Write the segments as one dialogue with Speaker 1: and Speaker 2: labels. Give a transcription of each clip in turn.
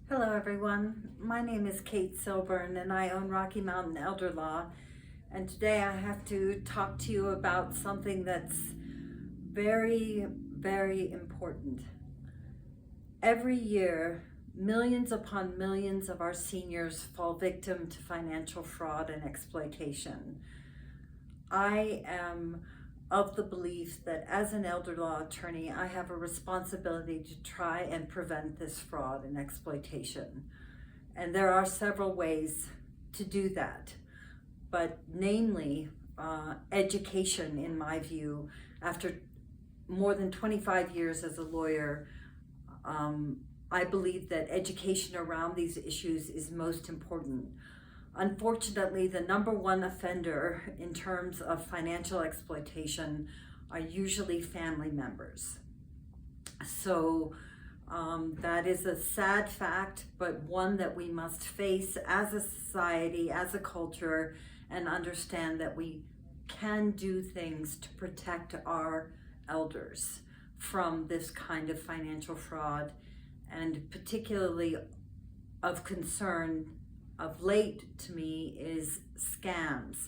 Speaker 1: Hello everyone, my name is Kate Silburn and I own Rocky Mountain Elder Law, and today I have to talk to you about something that's very, very important. Every year, millions upon millions of our seniors fall victim to financial fraud and exploitation. I am of the belief that as an elder law attorney, I have a responsibility to try and prevent this fraud and exploitation. And there are several ways to do that, but namely education, in my view. After more than 25 years as a lawyer, I believe that education around these issues is most important. Unfortunately, the number one offender in terms of financial exploitation are usually family members. So that is a sad fact, but one that we must face as a society, as a culture, and understand that we can do things to protect our elders from this kind of financial fraud, and particularly of concern of late to me is scams.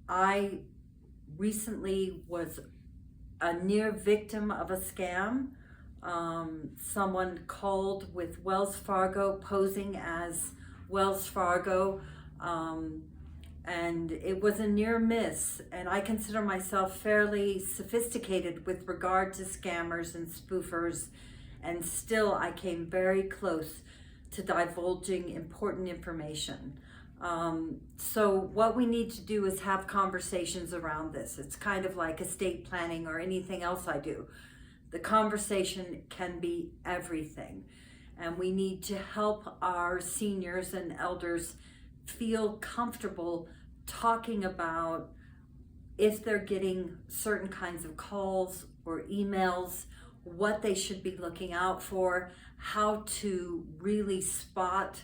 Speaker 1: I recently was a near victim of a scam. Someone called with Wells Fargo posing as Wells Fargo, and it was a near miss, and I consider myself fairly sophisticated with regard to scammers and spoofers, and still I came very close to divulging important information. So what we need to do is have conversations around this. It's kind of like estate planning or anything else I do. The conversation can be everything, and we need to help our seniors and elders feel comfortable talking about if they're getting certain kinds of calls or emails, what they should be looking out for, how to really spot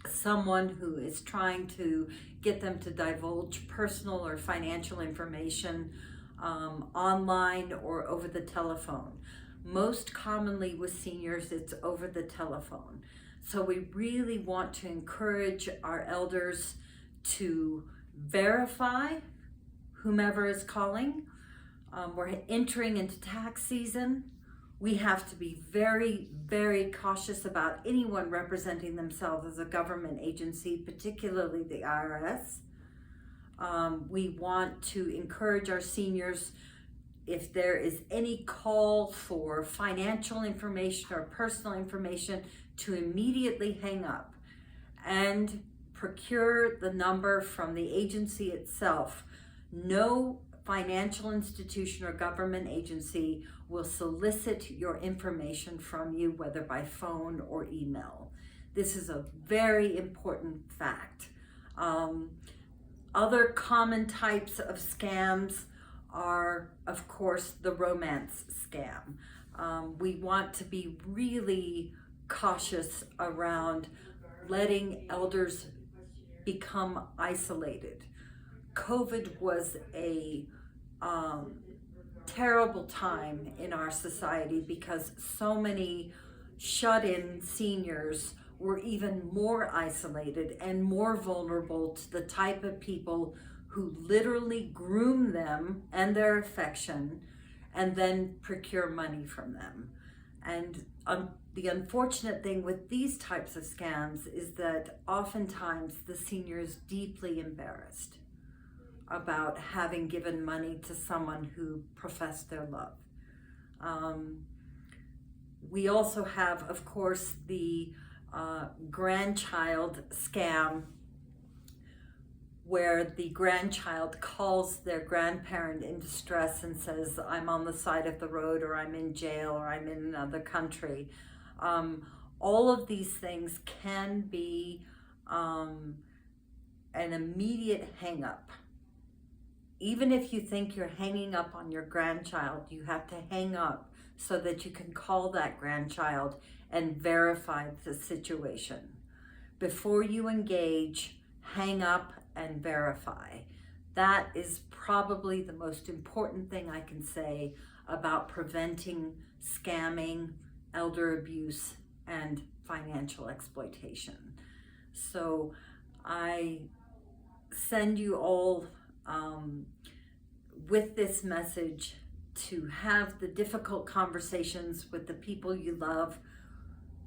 Speaker 1: someone who is trying to get them to divulge personal or financial information online or over the telephone. Most commonly with seniors, it's over the telephone. So we really want to encourage our elders to verify whomever is calling. We're entering into tax season. We have to be very, very cautious about anyone representing themselves as a government agency, particularly the IRS. We want to encourage our seniors, if there is any call for financial information or personal information, to immediately hang up and procure the number from the agency itself. No financial institution or government agency will solicit your information from you, whether by phone or email. This is a very important fact. Other common types of scams are, of course, the romance scam. We want to be really cautious around letting elders become isolated. COVID was a terrible time in our society because so many shut-in seniors were even more isolated and more vulnerable to the type of people who literally groom them and their affection and then procure money from them. And the unfortunate thing with these types of scams is that oftentimes the senior is deeply embarrassed about having given money to someone who professed their love. We also have, of course, the grandchild scam, where the grandchild calls their grandparent in distress and says, I'm on the side of the road, or I'm in jail, or I'm in another country. All of these things can be an immediate hang up. Even if you think you're hanging up on your grandchild, you have to hang up so that you can call that grandchild and verify the situation. Before you engage, hang up and verify. That is probably the most important thing I can say about preventing scamming, elder abuse, and financial exploitation. So I send you all with this message to have the difficult conversations with the people you love,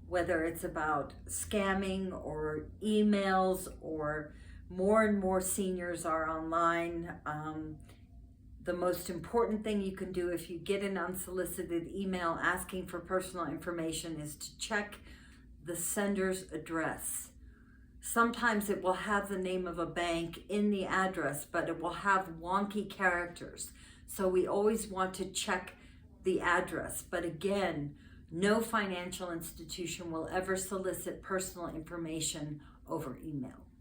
Speaker 1: whether it's about scamming or emails, or more and more seniors are online. The most important thing you can do if you get an unsolicited email asking for personal information is to check the sender's address. Sometimes it will have the name of a bank in the address, but it will have wonky characters. So we always want to check the address. But again, no financial institution will ever solicit personal information over email.